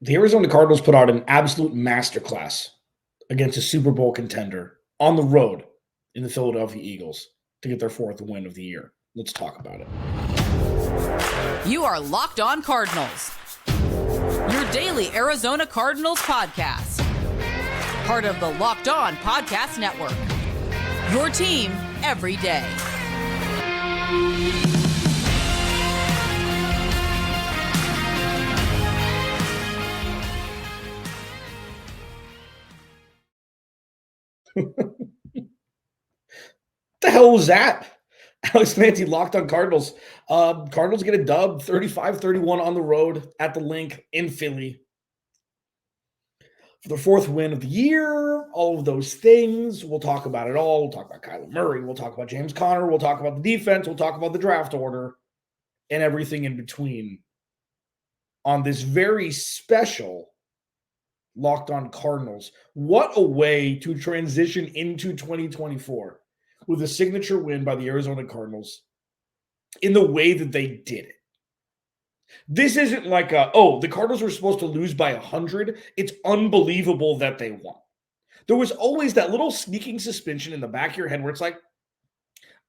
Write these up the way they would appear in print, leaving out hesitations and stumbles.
The Arizona Cardinals put out an absolute masterclass against a Super Bowl contender on the road in the Philadelphia Eagles to get their fourth win of the year. Let's talk about it. You are Locked On Cardinals, your daily Arizona Cardinals podcast. Part of the Locked On Podcast Network, your team every day. The hell was that? Alex Clancy, Locked On Cardinals. Cardinals get a dub, 35-31 on the road at the Link in Philly for the fourth win of the year. All of those things. We'll talk about it all. We'll talk about Kyler Murray. We'll talk about James Conner. We'll talk about the defense. We'll talk about the draft order and everything in between on this very special Locked On Cardinals. What a way to transition into 2024 with a signature win by the Arizona Cardinals in the way that they did it. This isn't like the Cardinals were supposed to lose by 100. It's unbelievable that they won. There was always that little sneaking suspicion in the back of your head where it's like,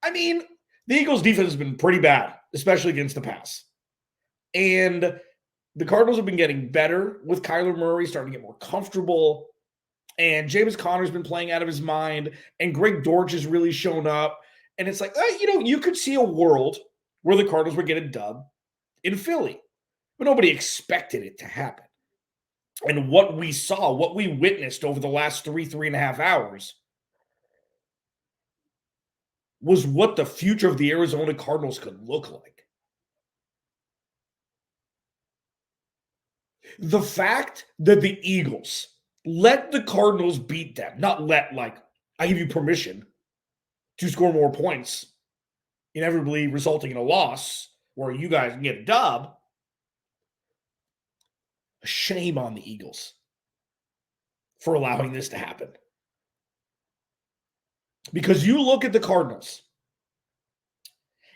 I mean, the Eagles' defense has been pretty bad, especially against the pass. And the Cardinals have been getting better with Kyler Murray, starting to get more comfortable. And James Conner's been playing out of his mind. And Greg Dortch has really shown up. And it's like, you could see a world where the Cardinals would get a dub in Philly. But nobody expected it to happen. And what we saw, what we witnessed over the last 3.5 hours was what the future of the Arizona Cardinals could look like. The fact that the Eagles let the Cardinals beat them, not let, I give you permission to score more points, inevitably resulting in a loss where you guys can get a dub. A shame on the Eagles for allowing this to happen. Because you look at the Cardinals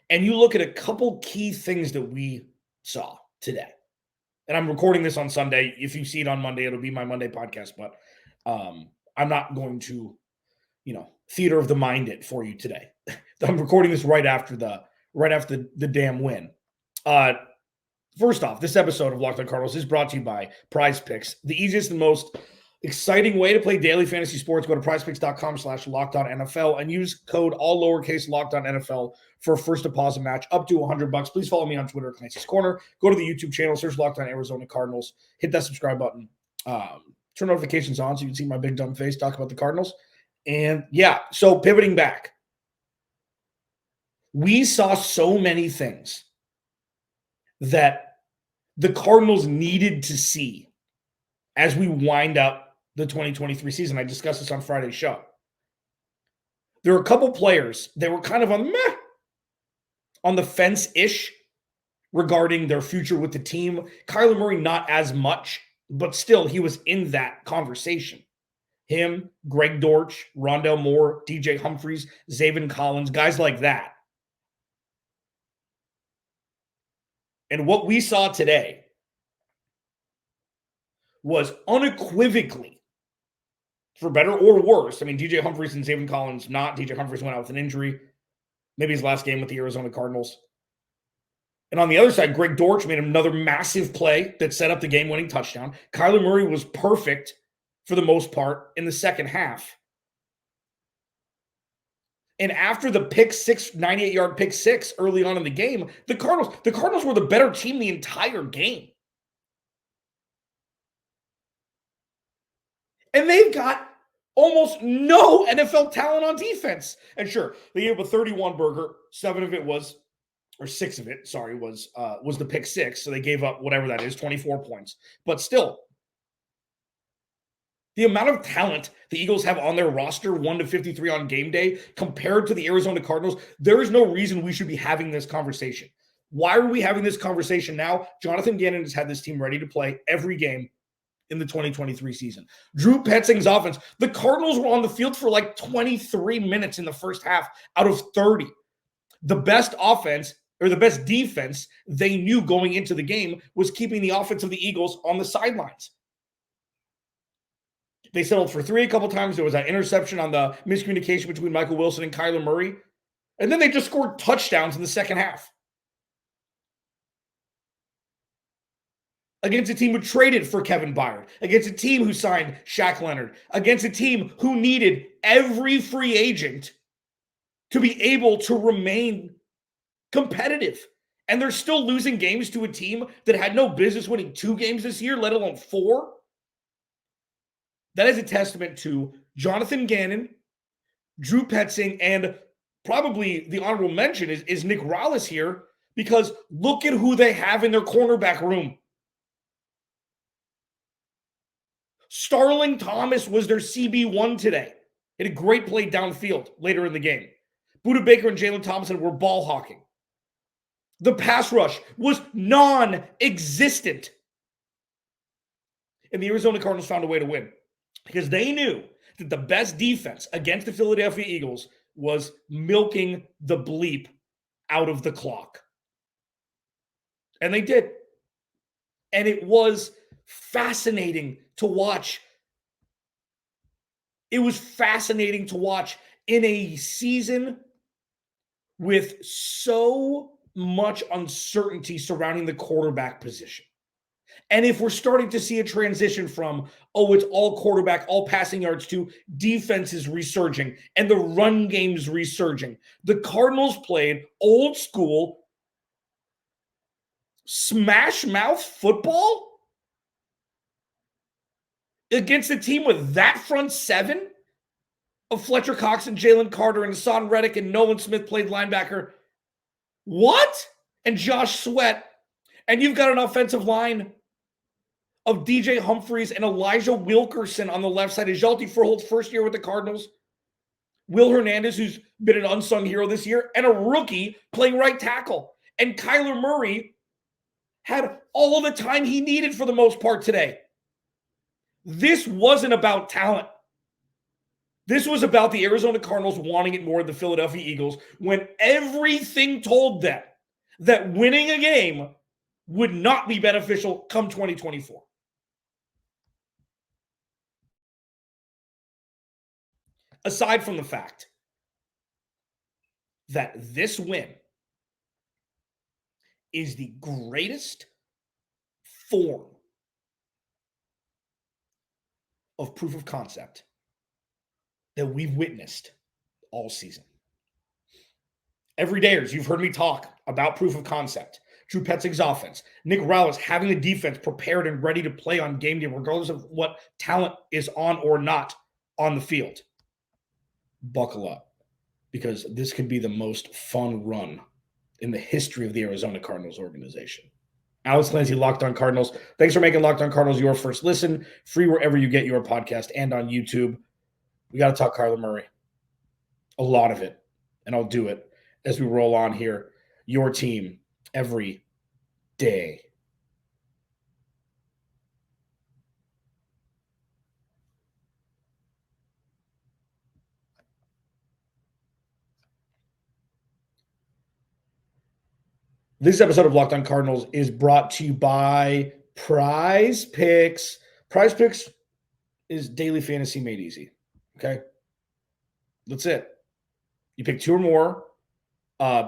and you look at a couple key things that we saw today. And I'm recording this on Sunday. If you see it on Monday, it'll be my Monday podcast. But I'm not going to, theater of the mind it for you today. I'm recording this right after the damn win. First off, this episode of Locked On Cardinals is brought to you by Prize Picks, the easiest and most exciting way to play daily fantasy sports. Go to prizepicks.com/LockedOnNFL and use code all lowercase LockedOnNFL for a first deposit match up to $100. Please follow me on Twitter at Clancy's Corner. Go to the YouTube channel, search Locked On Arizona Cardinals, hit that subscribe button, turn notifications on so you can see my big dumb face talk about the Cardinals. And so pivoting back, we saw so many things that the Cardinals needed to see as we wind up the 2023 season. I discussed this on Friday's show. There are a couple players that were kind of on the fence-ish regarding their future with the team. Kyler Murray, not as much, but still, he was in that conversation. Him, Greg Dortch, Rondale Moore, DJ Humphries, Zaven Collins, guys like that. And what we saw today was unequivocally, for better or worse, DJ Humphries and Zaven Collins, not. DJ Humphries went out with an injury. Maybe his last game with the Arizona Cardinals. And on the other side, Greg Dortch made another massive play that set up the game-winning touchdown. Kyler Murray was perfect for the most part in the second half. And after the pick six, 98-yard pick six early on in the game, the Cardinals were the better team the entire game. And they've got almost no NFL talent on defense. And sure, they gave up a 31 burger. 6 of it was the pick six. So they gave up whatever that is, 24 points. But still, the amount of talent the Eagles have on their roster, 1-53 on game day, compared to the Arizona Cardinals, there is no reason we should be having this conversation. Why are we having this conversation now? Jonathan Gannon has had this team ready to play every game in the 2023 season. Drew Petzing's offense, the Cardinals were on the field for 23 minutes in the first half out of 30. The best offense or the best defense they knew going into the game was keeping the offense of the Eagles on the sidelines. They settled for 3 a couple times. There was that interception on the miscommunication between Michael Wilson and Kyler Murray. And then they just scored touchdowns in the second half. Against a team who traded for Kevin Byard. Against a team who signed Shaq Leonard. Against a team who needed every free agent to be able to remain competitive. And they're still losing games to a team that had no business winning 2 games this year, let alone 4. That is a testament to Jonathan Gannon, Drew Petzing, and probably the honorable mention is Nick Rallis here, because look at who they have in their cornerback room. Starling Thomas was their CB1 today. He had a great play downfield later in the game. Budda Baker and Jalen Thompson were ball hawking. The pass rush was non-existent. And the Arizona Cardinals found a way to win because they knew that the best defense against the Philadelphia Eagles was milking the bleep out of the clock. And they did. And it was fascinating to watch. It was fascinating to watch in a season with so much uncertainty surrounding the quarterback position. And if we're starting to see a transition from, it's all quarterback, all passing yards, to defense is resurging and the run game's resurging. The Cardinals played old school smash mouth football against a team with that front 7 of Fletcher Cox and Jalen Carter and Haason Reddick and Nolan Smith played linebacker. What? And Josh Sweat. And you've got an offensive line of DJ Humphries and Elijah Wilkerson on the left side. Is Jalti Furholt's first year with the Cardinals. Will Hernandez, who's been an unsung hero this year, and a rookie playing right tackle. And Kyler Murray had all the time he needed for the most part today. This wasn't about talent. This was about the Arizona Cardinals wanting it more than the Philadelphia Eagles, when everything told them that winning a game would not be beneficial come 2024. Aside from the fact that this win is the greatest form of proof of concept that we've witnessed all season. Everydayers, you've heard me talk about proof of concept. Drew Petzing's offense, Nick Rallis having the defense prepared and ready to play on game day, regardless of what talent is on or not on the field. Buckle up, because this could be the most fun run in the history of the Arizona Cardinals organization. Alex Clancy, Locked On Cardinals. Thanks for making Locked On Cardinals your first listen, free wherever you get your podcast and on YouTube. We got to talk Kyler Murray. A lot of it. And I'll do it as we roll on here. Your team every day. This episode of Locked On Cardinals is brought to you by Prize Picks. Prize Picks is daily fantasy made easy. Okay? That's it. You pick 2 or more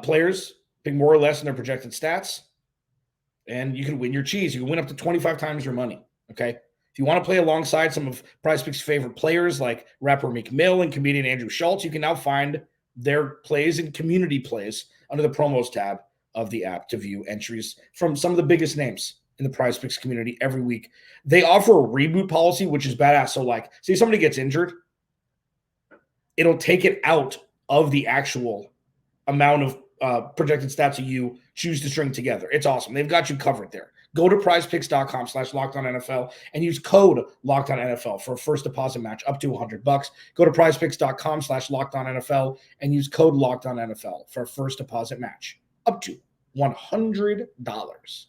players, pick more or less in their projected stats, and you can win your cheese. You can win up to 25 times your money. Okay? If you want to play alongside some of Prize Picks' favorite players like rapper Meek Mill and comedian Andrew Schultz, you can now find their plays and community plays under the promos tab of the app to view entries from some of the biggest names in the Prize Picks community every week. They offer a reboot policy, which is badass. So, like, say somebody gets injured, it'll take it out of the actual amount of projected stats that you choose to string together. It's awesome. They've got you covered there. Go to prizepicks.com/LockedOnNFL and use code LockedOnNFL for a first deposit match up to $100. Go to prizepicks.com/LockedOnNFL and use code LockedOnNFL for a first deposit match up to $100.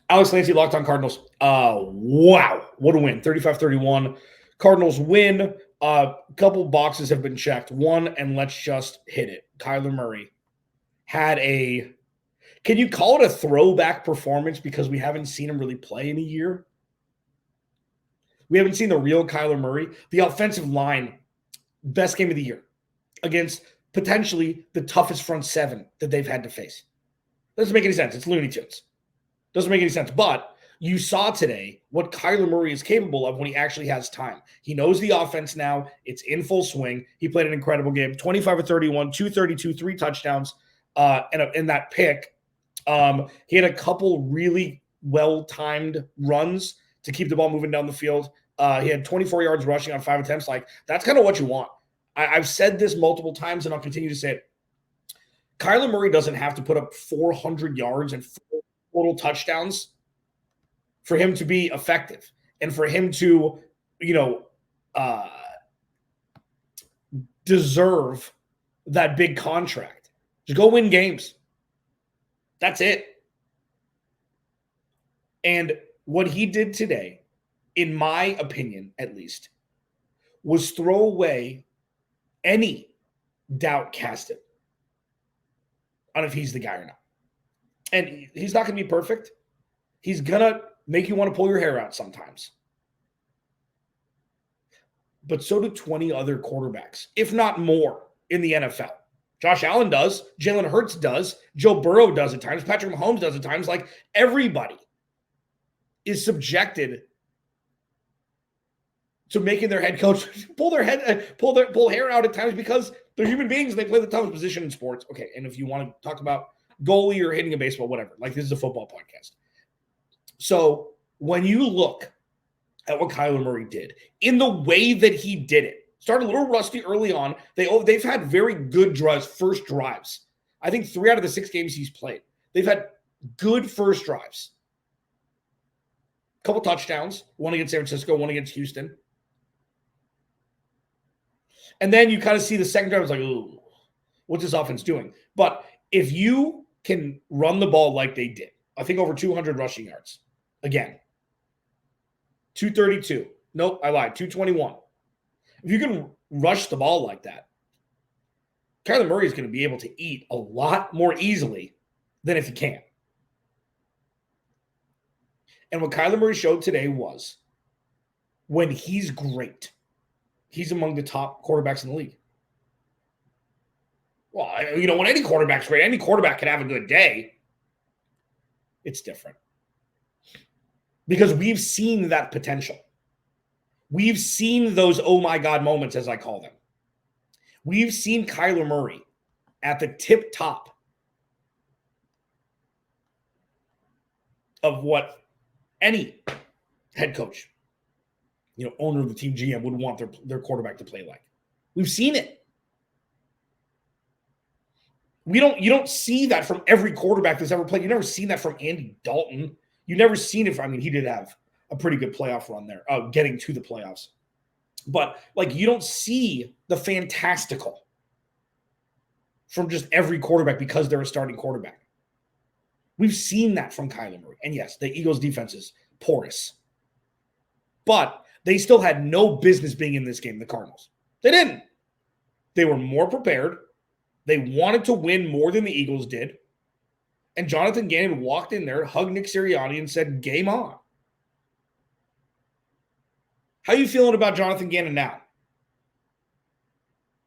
Alex Clancy, Locked On Cardinals. Wow, what a win. 35-31. Cardinals win. a couple boxes have been checked. One, and let's just hit it. Kyler Murray had can you call it a throwback performance because we haven't seen him really play in a year? We haven't seen the real Kyler Murray. The offensive line, best game of the year against potentially the toughest front seven that they've had to face. Doesn't make any sense. It's Looney Tunes. Doesn't make any sense. But you saw today what Kyler Murray is capable of when he actually has time. He knows the offense now. It's in full swing. He played an incredible game. 25 of 31, 232, 3 touchdowns, and that pick. He had a couple really well-timed runs to keep the ball moving down the field. He had 24 yards rushing on 5 attempts. Like, that's kind of what you want. I've said this multiple times, and I'll continue to say it. Kyler Murray doesn't have to put up 400 yards and 4 total touchdowns for him to be effective and for him to, deserve that big contract. Just go win games. That's it. And what he did today, in my opinion at least, was throw away any doubt casted on if he's the guy or not. And he's not going to be perfect. He's going to make you want to pull your hair out sometimes. But so do 20 other quarterbacks, if not more, in the NFL. Josh Allen does. Jalen Hurts does. Joe Burrow does at times. Patrick Mahomes does at times. Like, everybody is subjected to making their head coach pull hair out at times because they're human beings and they play the toughest position in sports. Okay, and if you want to talk about goalie or hitting a baseball, whatever, like, this is a football podcast. So when you look at what Kyler Murray did, in the way that he did it, started a little rusty early on. They've had very good drives, first drives. I think 3 out of the 6 games he's played, they've had good first drives. A couple touchdowns, one against San Francisco, one against Houston. And then you kind of see the second drive, it's like, ooh, what's this offense doing? But if you can run the ball like they did, I think over 200 rushing yards. Again, 232. Nope, I lied. 221. If you can rush the ball like that, Kyler Murray is going to be able to eat a lot more easily than if he can't. And what Kyler Murray showed today was when he's great, he's among the top quarterbacks in the league. Well, when any quarterback's great, any quarterback can have a good day. It's different. Because we've seen that potential. We've seen those oh my God moments, as I call them. We've seen Kyler Murray at the tip top of what any head coach, owner of the team, GM, would want their quarterback to play like. We've seen it. You don't see that from every quarterback that's ever played. You never seen that from Andy Dalton. You never seen it. He did have a pretty good playoff run there, getting to the playoffs. But, you don't see the fantastical from just every quarterback because they're a starting quarterback. We've seen that from Kyler Murray. And yes, the Eagles' defense is porous. But they still had no business being in this game, the Cardinals. They didn't. They were more prepared. They wanted to win more than the Eagles did. And Jonathan Gannon walked in there, hugged Nick Sirianni, and said, game on. How are you feeling about Jonathan Gannon now?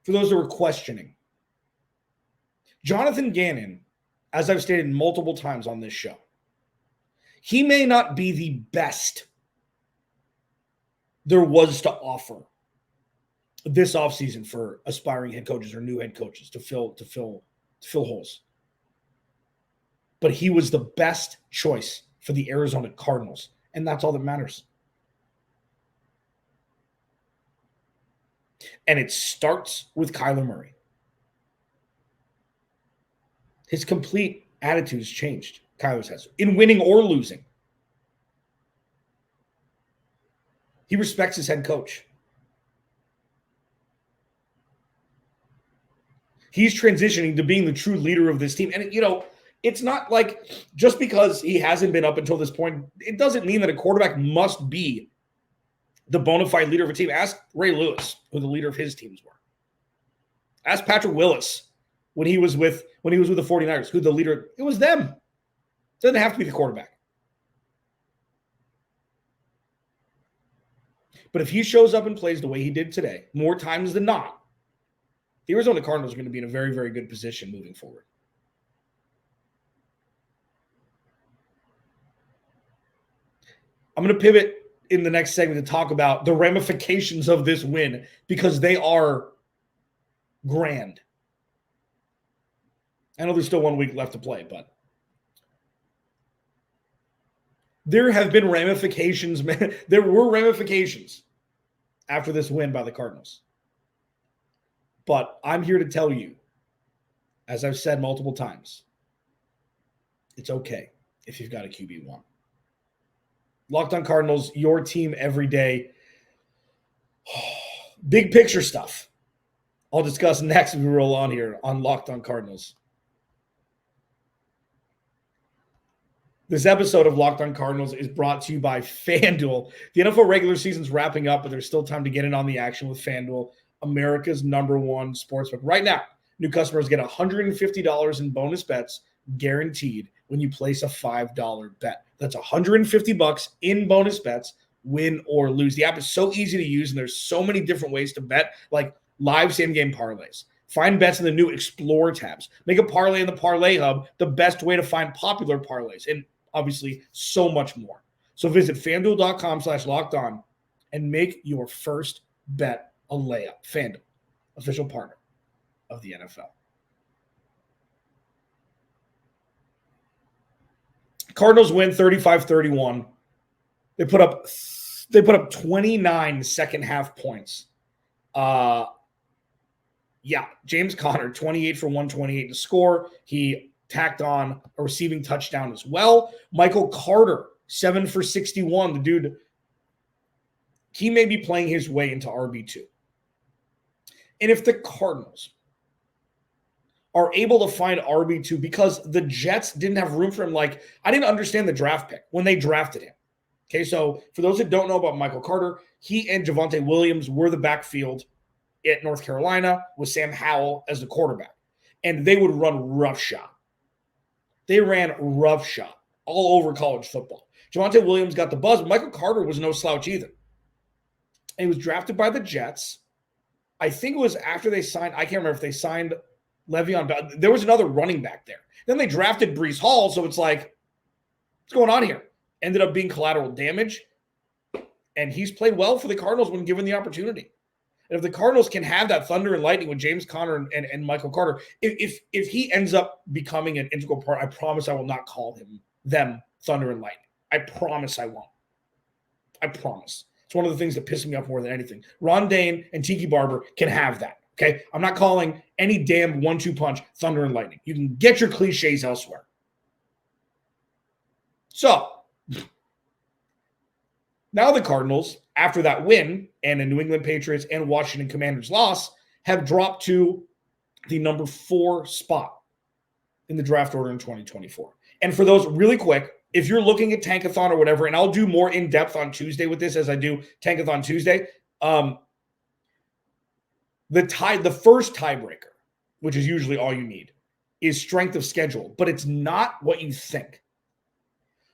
For those that were questioning. Jonathan Gannon, as I've stated multiple times on this show, he may not be the best there was to offer this offseason for aspiring head coaches or new head coaches to fill holes. But he was the best choice for the Arizona Cardinals, and that's all that matters. And it starts with Kyler Murray. His complete attitude has changed, Kyler has, in winning or losing. He respects his head coach. He's transitioning to being the true leader of this team. And, it's not like just because he hasn't been up until this point, it doesn't mean that a quarterback must be the bona fide leader of a team. Ask Ray Lewis who the leader of his teams were. Ask Patrick Willis when he was with the 49ers, who the leader. It was them. It doesn't have to be the quarterback. But if he shows up and plays the way he did today, more times than not, the Arizona Cardinals are going to be in a very, very good position moving forward. I'm going to pivot in the next segment to talk about the ramifications of this win because they are grand. I know there's still 1 week left to play, but there have been ramifications. There were ramifications after this win by the Cardinals. But I'm here to tell you, as I've said multiple times, it's okay if you've got a QB1. Locked on Cardinals, your team every day. Big picture stuff I'll discuss next as we roll on here on Locked on Cardinals. This episode of Locked on Cardinals is brought to you by FanDuel. The NFL regular season's wrapping up, but there's still time to get in on the action with FanDuel, America's #1 sportsbook. Right now, new customers get $150 in bonus bets guaranteed when you place a $5 bet. That's $150 in bonus bets, win or lose. The app is so easy to use, and there's so many different ways to bet, like live same-game parlays. Find bets in the new Explore tabs. Make a parlay in the Parlay Hub, the best way to find popular parlays, and obviously so much more. So visit FanDuel.com/lockedon and make your first bet a layup. FanDuel, official partner of the NFL. Cardinals win 35-31. They put up 29 second half points. James Conner, 28 for 128 to score. He tacked on a receiving touchdown as well. Michael Carter, 7 for 61. The dude, he may be playing his way into RB2. And if the Cardinals are able to find RB2 because the Jets didn't have room for him, like, I didn't understand the draft pick when they drafted him. Okay, so for those that don't know about Michael Carter, he and Javonte Williams were the backfield at North Carolina with Sam Howell as the quarterback. And they would run roughshod. They ran roughshod all over college football. Javonte Williams got the buzz, but Michael Carter was no slouch either. And he was drafted by the Jets. I think it was after they signed, I can't remember if they signed Le'Veon Bell. There was another running back there. Then they drafted Breece Hall, so it's like, what's going on here? Ended up being collateral damage. And he's played well for the Cardinals when given the opportunity. And if the Cardinals can have that thunder and lightning with James Conner and Michael Carter, if he ends up becoming an integral part, I promise I will not call them thunder and lightning. I promise I won't. I promise. It's one of the things that pisses me off more than anything. Ron Dane and Tiki Barber can have that, okay? I'm not calling any damn 1-2 punch thunder and lightning. You can get your cliches elsewhere. So, now the Cardinals, after that win and the New England Patriots and Washington Commanders loss, have dropped to the number 4 spot in the draft order in 2024. And for those, really quick, if you're looking at Tankathon or whatever, and I'll do more in-depth on Tuesday with this as I do Tankathon Tuesday, the first tiebreaker, which is usually all you need, is strength of schedule. But it's not what you think.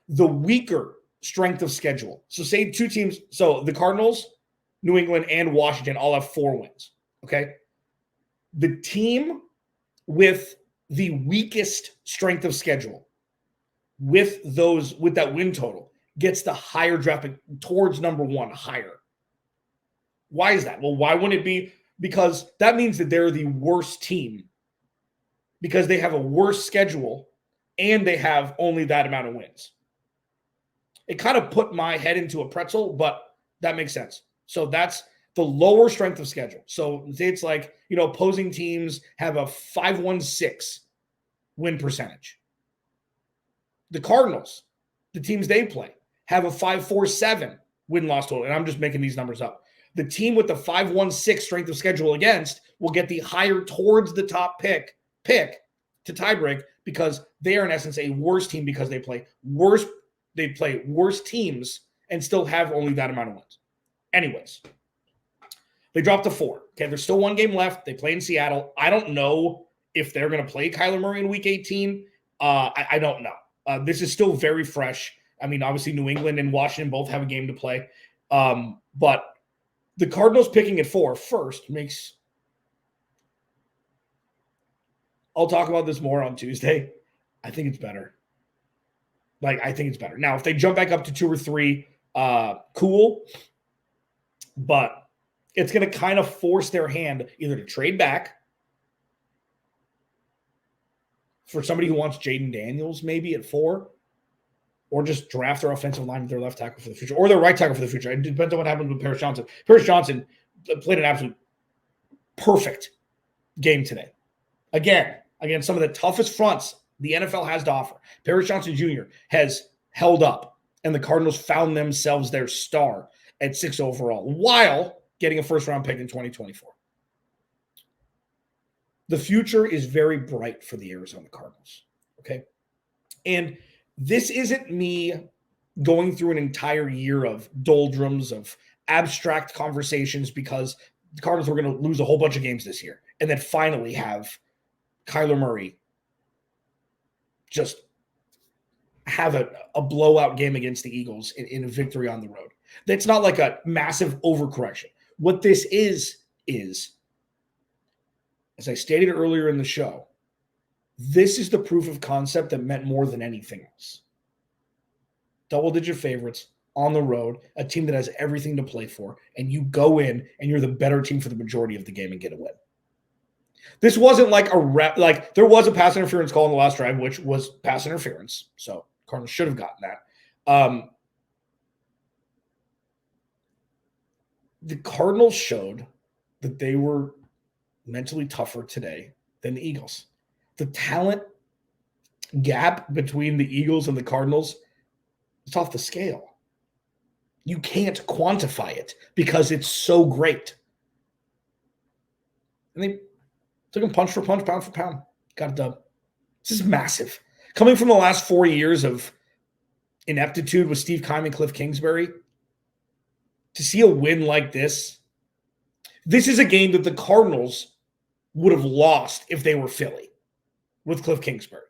The weaker strength of schedule. So say two teams, so the Cardinals, New England, and Washington all have 4 wins, okay? The team with the weakest strength of schedule, with that win total, gets the higher draft pick towards number 1, higher. Why is that? Well, why wouldn't it be? Because that means that they're the worst team because they have a worse schedule and they have only that amount of wins. It kind of put my head into a pretzel, but that makes sense. So that's the lower strength of schedule. So it's like, opposing teams have a 5-1-6 win percentage. The Cardinals, the teams they play, have a 5-4-7 win-loss total. And I'm just making these numbers up. The team with the 5-1-6 strength of schedule against will get the higher towards the top pick to tiebreak because they are in essence a worse team because they play worse teams and still have only that amount of wins. Anyways, they dropped to 4. Okay, there's still one game left. They play in Seattle. I don't know if they're going to play Kyler Murray in Week 18. I don't know. This is still very fresh. I mean, obviously, New England and Washington both have a game to play. But the Cardinals picking at 4 first makes... I'll talk about this more on Tuesday. I think it's better. I think it's better. Now, if they jump back up to 2 or 3, cool. But it's going to kind of force their hand either to trade back for somebody who wants Jaden Daniels maybe at 4, or just draft their offensive line with their left tackle for the future, or their right tackle for the future. It depends on what happens with Paris Johnson. Paris Johnson played an absolute perfect game today. Again, against some of the toughest fronts the NFL has to offer. Paris Johnson Jr. has held up, and the Cardinals found themselves their star at 6 overall while getting a first-round pick in 2024. The future is very bright for the Arizona Cardinals, okay? And this isn't me going through an entire year of doldrums, of abstract conversations because the Cardinals were going to lose a whole bunch of games this year and then finally have Kyler Murray just have a blowout game against the Eagles in a victory on the road. That's not like a massive overcorrection. What this is, as I stated earlier in the show, this is the proof of concept that meant more than anything else. Double-digit favorites on the road, a team that has everything to play for, and you go in and you're the better team for the majority of the game and get a win. This wasn't like there was a pass interference call in the last drive, which was pass interference. So Cardinals should have gotten that. The Cardinals showed that they were mentally tougher today than the Eagles. The talent gap between the Eagles and the Cardinals is off the scale. You can't quantify it because it's so great. And they took him punch for punch, pound for pound. Got it done. This is massive. Coming from the last 4 years of ineptitude with Steve Keim and Cliff Kingsbury, to see a win like this is a game that the Cardinals would have lost if they were Philly with Cliff Kingsbury.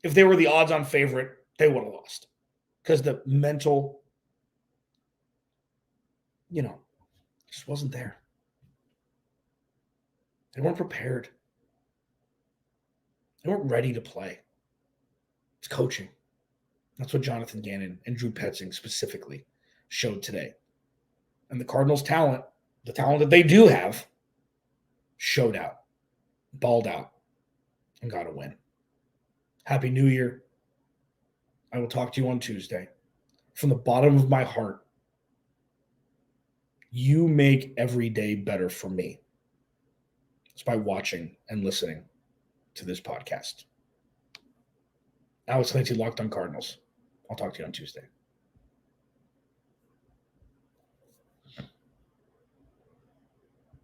If they were the odds-on favorite, they would have lost because the mental, just wasn't there. They weren't prepared. They weren't ready to play. It's coaching. That's what Jonathan Gannon and Drew Petzing specifically showed today. And the Cardinals' talent, the talent that they do have, showed out, balled out, and got a win. Happy New Year. I will talk to you on Tuesday. From the bottom of my heart, you make every day better for me. It's by watching and listening to this podcast. Alex Clancy, Locked on Cardinals. I'll talk to you on Tuesday.